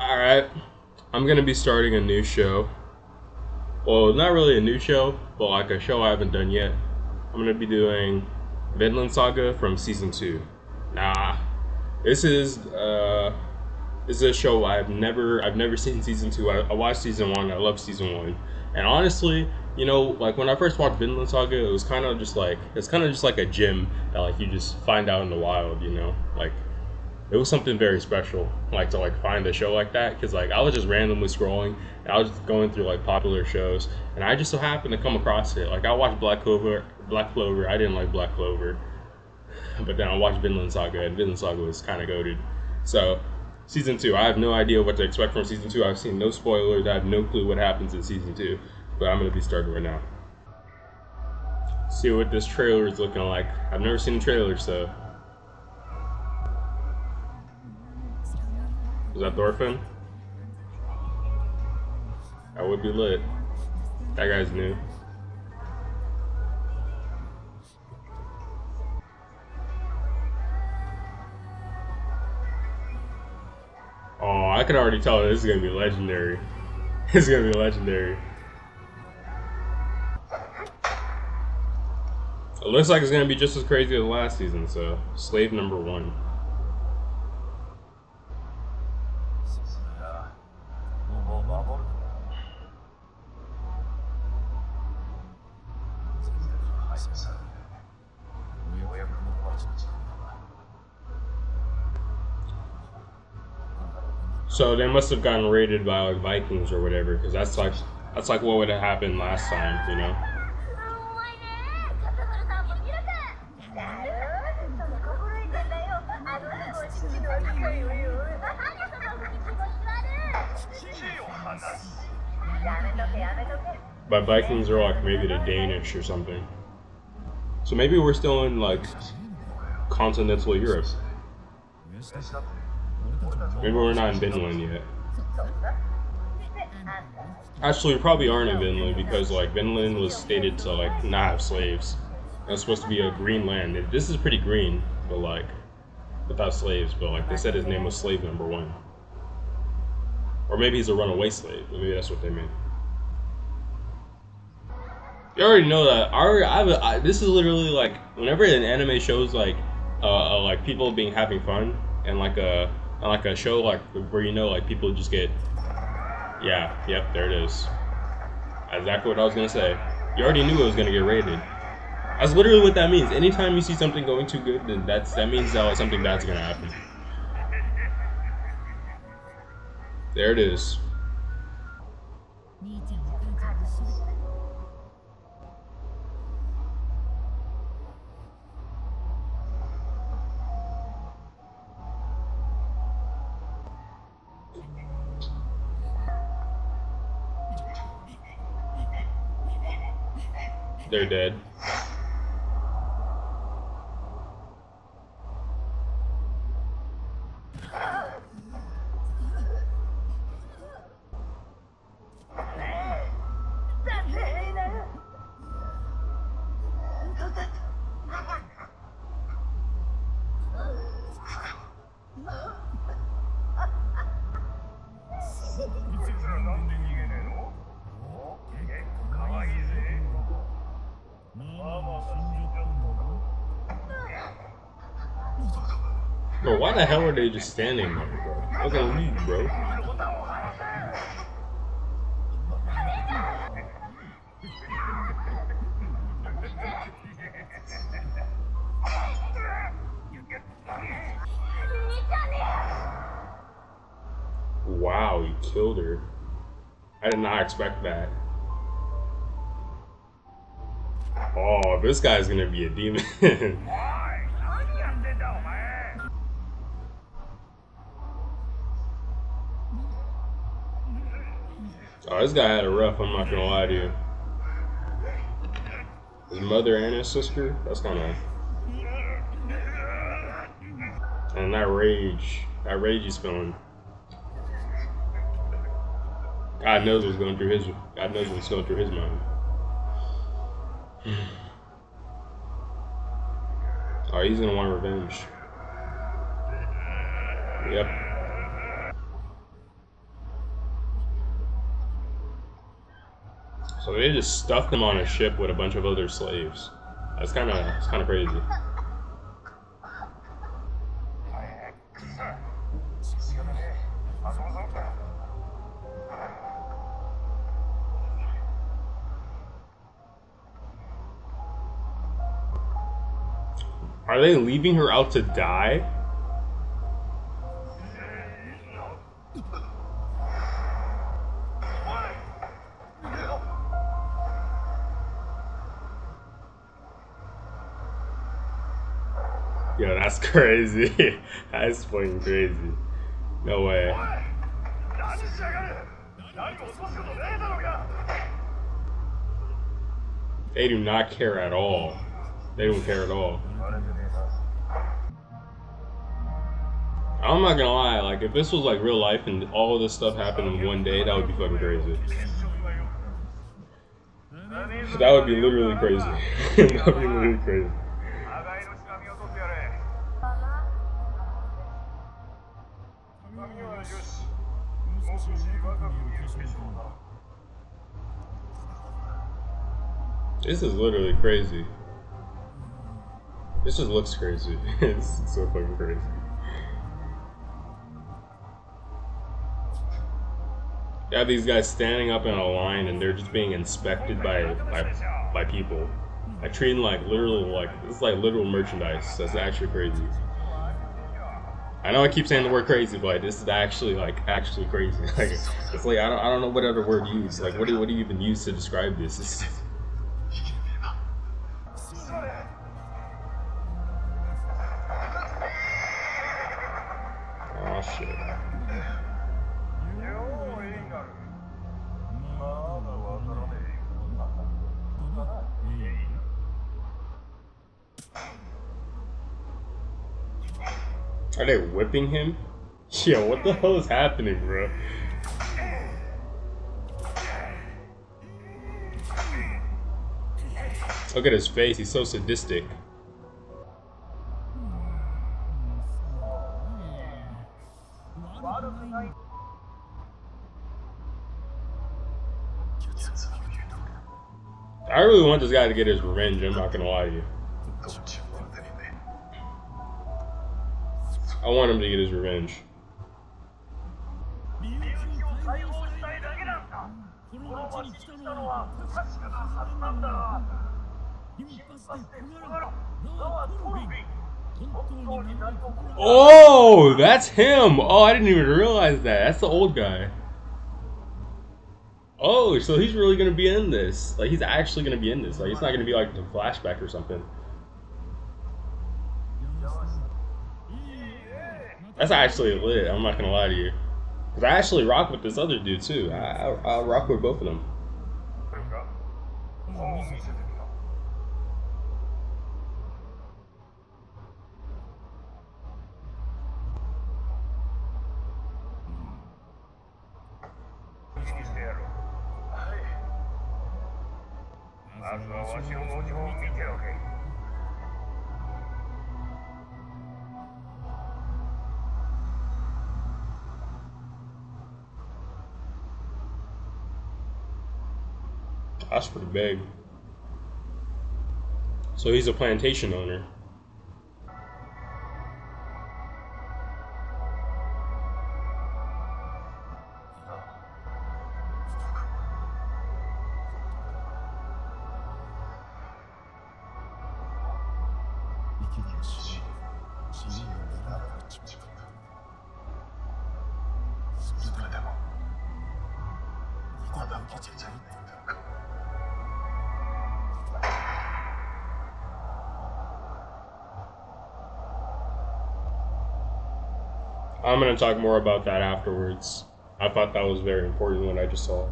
Alright, I'm gonna be starting a new show. Well, not really a new show, but like a show I haven't done yet. I'm gonna be doing Vinland Saga from season 2. Nah, this is this is a show I've never seen season 2. I watched season 1. I love season 1. And honestly, like when I first watched Vinland Saga, it was kind of just like a gym that like you just find out in the wild, like it was something very special, like to like find a show like that, because like I was just randomly scrolling and I was just going through like popular shows, and I just so happened to come across it. Like I watched Black Clover. I didn't like Black Clover, but then I watched Vinland Saga, and Vinland Saga was kind of goated. So season 2, I have no idea what to expect from season 2. I've seen no spoilers. I have no clue what happens in season 2, but I'm gonna be starting right now. See what this trailer is looking like. I've never seen a trailer, so. Is that Thorfinn? That would be lit. That guy's new. Oh, I can already tell this is gonna be legendary. It's gonna be legendary. It looks like it's gonna be just as crazy as last season, so slave number 1. So they must have gotten raided by like Vikings or whatever, because that's like what would have happened last time. By Vikings are like maybe the Danish or something. So maybe we're still in like continental Europe. Maybe we're not in Vinland yet. Actually, we probably aren't in Vinland, because like Vinland was stated to like not have slaves. It's supposed to be a green land. This is pretty green, but like without slaves. But like they said his name was slave number 1. Or maybe he's a runaway slave. Maybe that's what they meant. You already know that. This is literally like whenever an anime shows like people being having fun, and like a show like where like people just get, yeah, yep, there it is. Exactly what I was gonna say. You already knew it was gonna get raided. That's literally what that means. Anytime you see something going too good, then that means that like, something bad's gonna happen. There it is. They're dead. Bro, why the hell are they just standing there, bro? Look at leave, bro. Wow, he killed her. I did not expect that. Oh, this guy's gonna be a demon. Oh, this guy had a rough, I'm not gonna lie to you. His mother and his sister, that's kind of... And that rage he's feeling. God knows what's going through his mind. Oh, he's gonna want revenge. Yep. So they just stuck them on a ship with a bunch of other slaves. It's kind of crazy. Are they leaving her out to die? Yo, that's crazy. That's fucking crazy. No way. They do not care at all. They don't care at all. I'm not gonna lie, like, if this was like real life and all of this stuff happened in one day, that would be fucking crazy. That would be literally crazy. That would be literally crazy. This is literally crazy. This just looks crazy. It's so fucking crazy. You have these guys standing up in a line and they're just being inspected by people. Like treating like literally like it's like literal merchandise. That's actually crazy. I know I keep saying the word crazy, but this is actually crazy. Like it's like I don't know what other word to use. Like what do you even use to describe this? It's, oh shit. Are they whipping him? Yo, what the hell is happening, bro? Look at his face, he's so sadistic. I really want this guy to get his revenge, I'm not gonna lie to you. I want him to get his revenge. Oh, that's him! Oh, I didn't even realize that. That's the old guy. Oh, so he's really gonna be in this. Like, he's actually gonna be in this. Like, it's not gonna be like the flashback or something. That's actually lit, I'm not gonna lie to you. Because I actually rock with this other dude too. I'll rock with both of them. That's pretty big. So he's a plantation owner. I'm going to talk more about that afterwards. I thought that was very important what I just saw.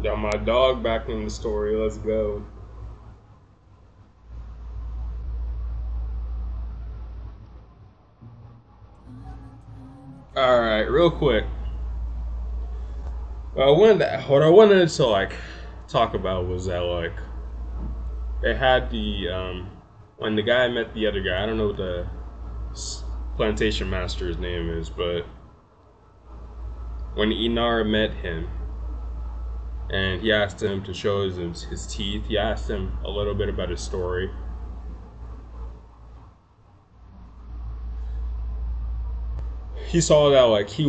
Got my dog back in the story, let's go. Alright, real quick. What I wanted to like talk about was that like they had the when the guy met the other guy, I don't know what the plantation master's name is, but when Inara met him and he asked him to show his teeth, he asked him a little bit about his story. He saw that like he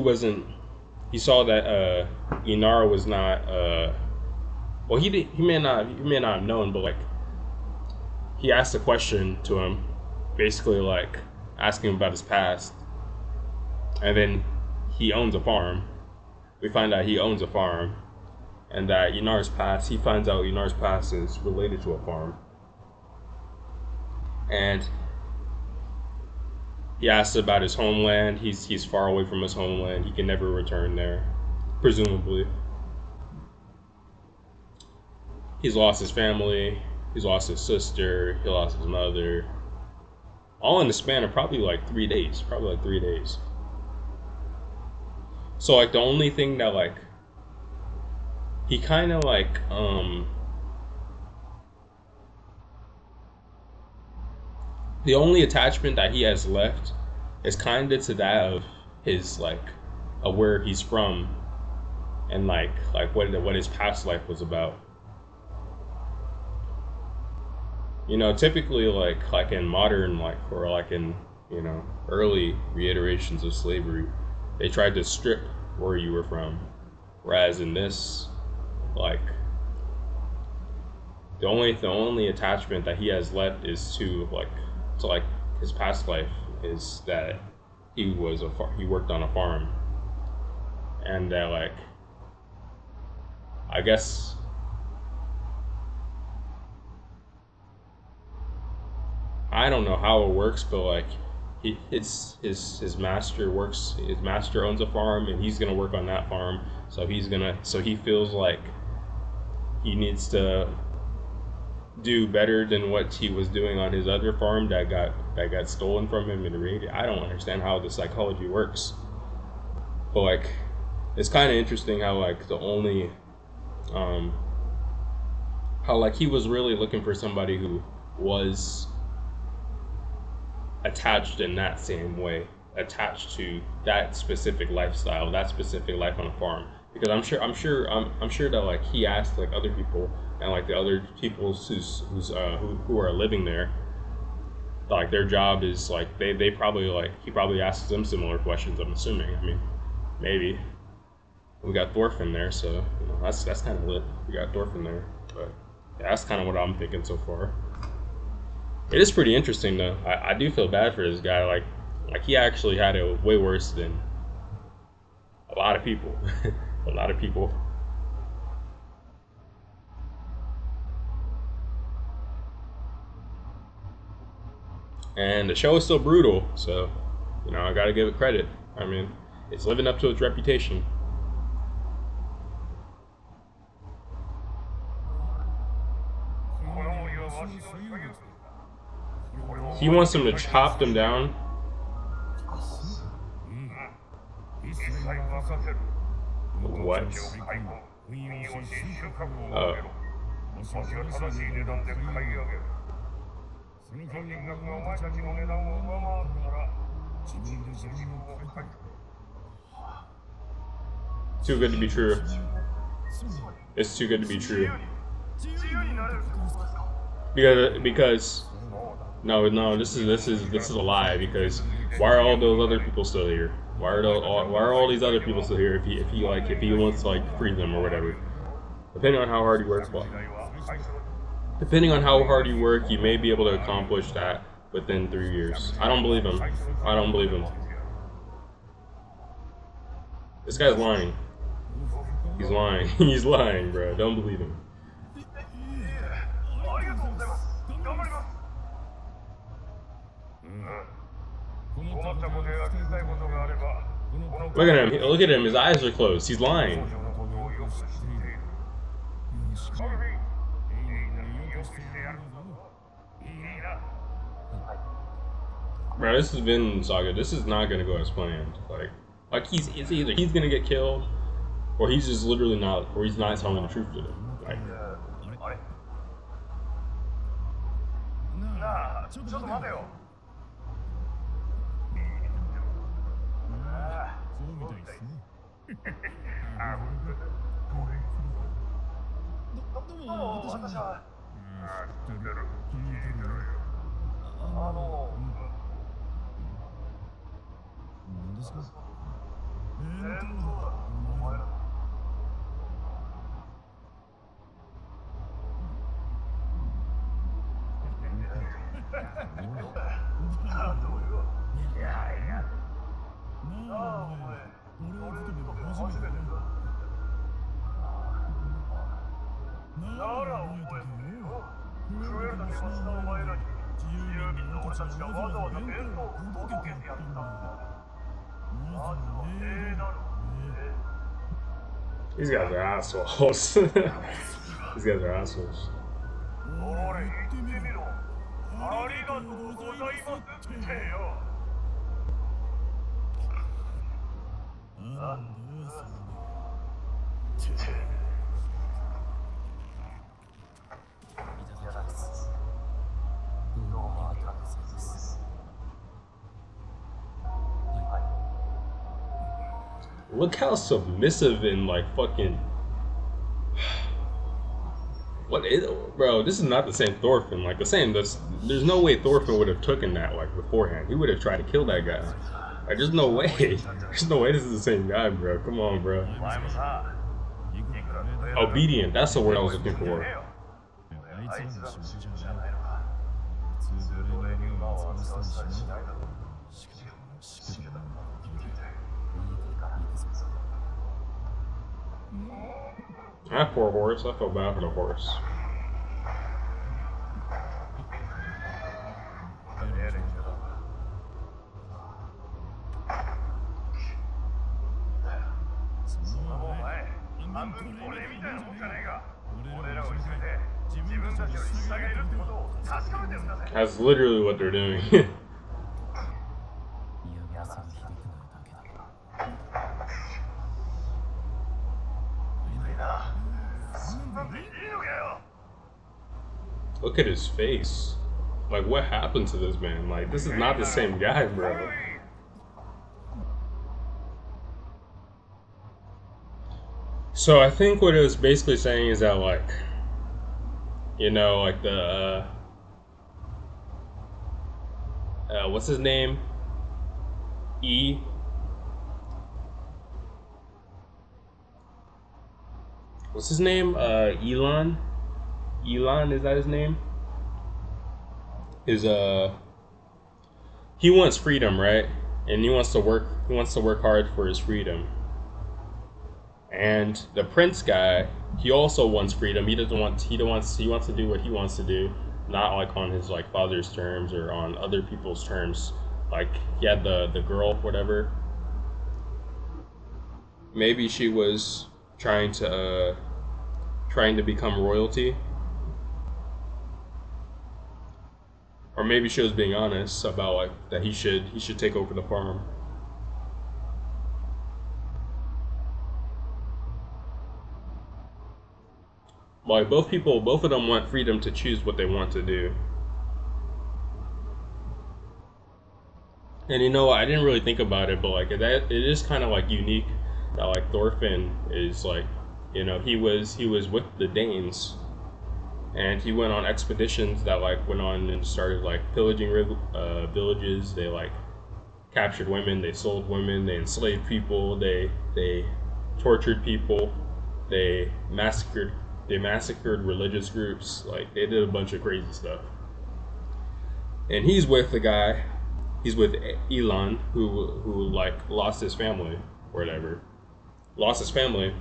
saw that Inara was not well, he may not have known, but like he asked a question to him, basically like asking him about his past, and then he owns a farm. We find out he owns a farm, and that Inar's past, he finds out Inar's past is related to a farm, and he asks about his homeland. He's far away from his homeland. He can never return there, presumably. He's lost his family. He's lost his sister. He lost his mother. All in the span of probably like 3 days. So like the only thing that like he kind of like the only attachment that he has left is kind of to that of his like of where he's from and like what his past life was about. You know, typically like in modern like or like in, you know, early reiterations of slavery, they tried to strip where you were from, whereas in this, like the only attachment that he has left is to his past life, is that he worked on a farm, and that like I guess I don't know how it works, but like his master owns a farm and he's gonna work on that farm, so he feels like he needs to do better than what he was doing on his other farm that got stolen from him and raided. I don't understand how the psychology works, but like it's kind of interesting how like the only how like he was really looking for somebody who was attached in that same way, attached to that specific lifestyle, that specific life on a farm. Because I'm sure that like he asked like other people, and like the other people who are living there, like their job is like they probably like he probably asks them similar questions. I'm assuming. I mean, maybe we got Thorfinn there, so you know, that's kind of lit. We got Thorfinn there, but yeah, that's kind of what I'm thinking so far. It is pretty interesting though. I do feel bad for this guy. Like he actually had it way worse than a lot of people. A lot of people. And the show is still brutal, so you know I gotta give it credit. I mean, it's living up to its reputation. He wants them to chop them down. What? Oh. Too good to be true. It's too good to be true. Because no, this is a lie. Because why are all those other people still here? Why are all these other people still here if he wants to like free them or whatever? Depending on how hard you work, you may be able to accomplish that within 3 years. I don't believe him. This guy's lying. He's lying. He's lying, bro. Don't believe him. Look at him. Look at him. His eyes are closed. He's lying. Bro, this is Vinland Saga. This is not gonna go as planned. Like it's either he's gonna get killed, or he's just literally not, or he's not telling the truth to them. Like. These guys are assholes. These guys are assholes. Look how submissive and like fucking. What is, bro? This is not the same Thorfinn. Like the same. There's no way Thorfinn would have taken that like beforehand. He would have tried to kill that guy. Like there's no way. There's no way this is the same guy, bro. Come on, bro. Obedient. That's the word I was looking for. Ah, poor horse. I feel bad for the horse. That's literally what they're doing. Look at his face. Like, what happened to this man? Like, this is not the same guy, bro. So I think what it was basically saying is that, like, you know, like the, what's his name? What's his name? Elon? Elon, is that his name? He wants freedom, right? And he wants to work hard for his freedom. And the prince guy, he also wants freedom. He wants to do what he wants to do, not like on his like father's terms or on other people's terms. Like he had the girl, whatever. Maybe she was trying to become royalty. Or maybe she was being honest about like that he should take over the farm. Like both of them want freedom to choose what they want to do. And you know, I didn't really think about it, but like that, it is kind of like unique that like Thorfinn is like, you know, he was with the Danes, and he went on expeditions that like went on and started like pillaging villages. They like captured women, they sold women, they enslaved people, they tortured people, they massacred religious groups. Like they did a bunch of crazy stuff. And he's with Elon, who like lost his family or whatever. Lost his family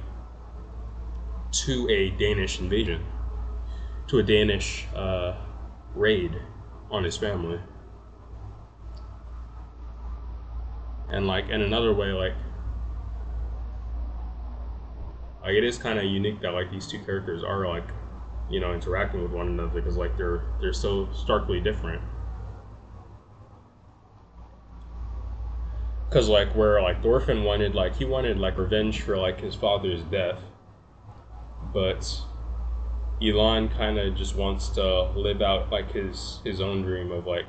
to a Danish invasion, to a Danish raid on his family. And like in another way, like it is kind of unique that like these two characters are like, you know, interacting with one another, because like they're so starkly different. Because like where like Thorfinn wanted revenge for like his father's death, but Elon kind of just wants to live out like his own dream of like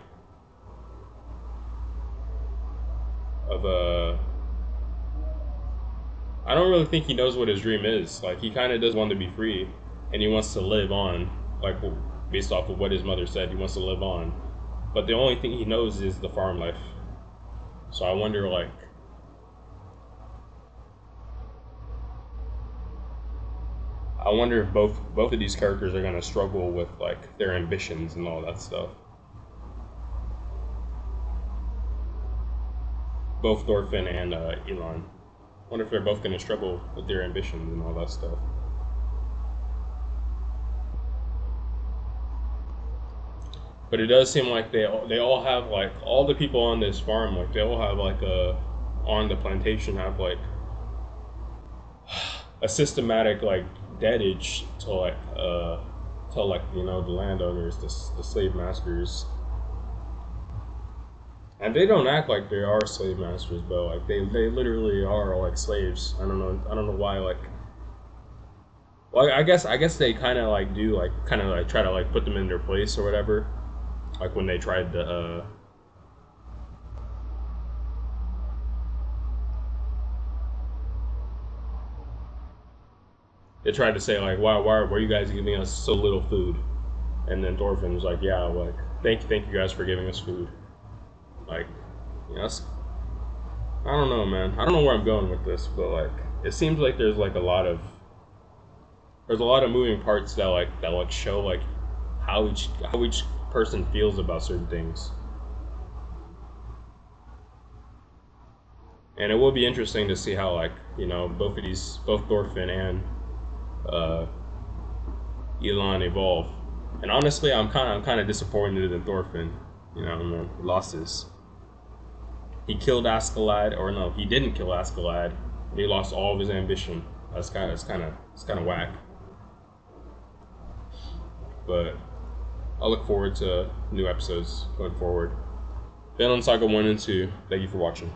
I don't really think he knows what his dream is. Like he kind of does want to be free, and he wants to live on. Like based off of what his mother said, he wants to live on. But the only thing he knows is the farm life. So I wonder, like, I wonder if both of these characters are gonna struggle with like their ambitions and all that stuff. Both Thorfinn and Elon. I wonder if they're both gonna struggle with their ambitions and all that stuff. But it does seem like they all have like all the people on this farm, like they all have like a on the plantation have like a systematic like deadage to like the landowners, the slave masters, and they don't act like they are slave masters, but like they literally are like slaves. I don't know why like. Well, I guess they kind of like do like kind of like try to like put them in their place or whatever. Like when they tried to they tried to say like why are you guys giving us so little food? And then Thorfinn was like, yeah, like thank you guys for giving us food. Like, yes, I don't know, man. I don't know where I'm going with this, but like it seems like there's a lot of moving parts that like show like how each person feels about certain things. And it will be interesting to see how like both Thorfinn and uh, Elon evolve. And honestly, I'm kind of disappointed in Thorfinn. You know, man, he lost his. He killed Askeladd, or no, he didn't kill Askeladd. He lost all of his ambition. It's kind of whack. But I look forward to new episodes going forward. Vinland Saga 1 and 2. Thank you for watching.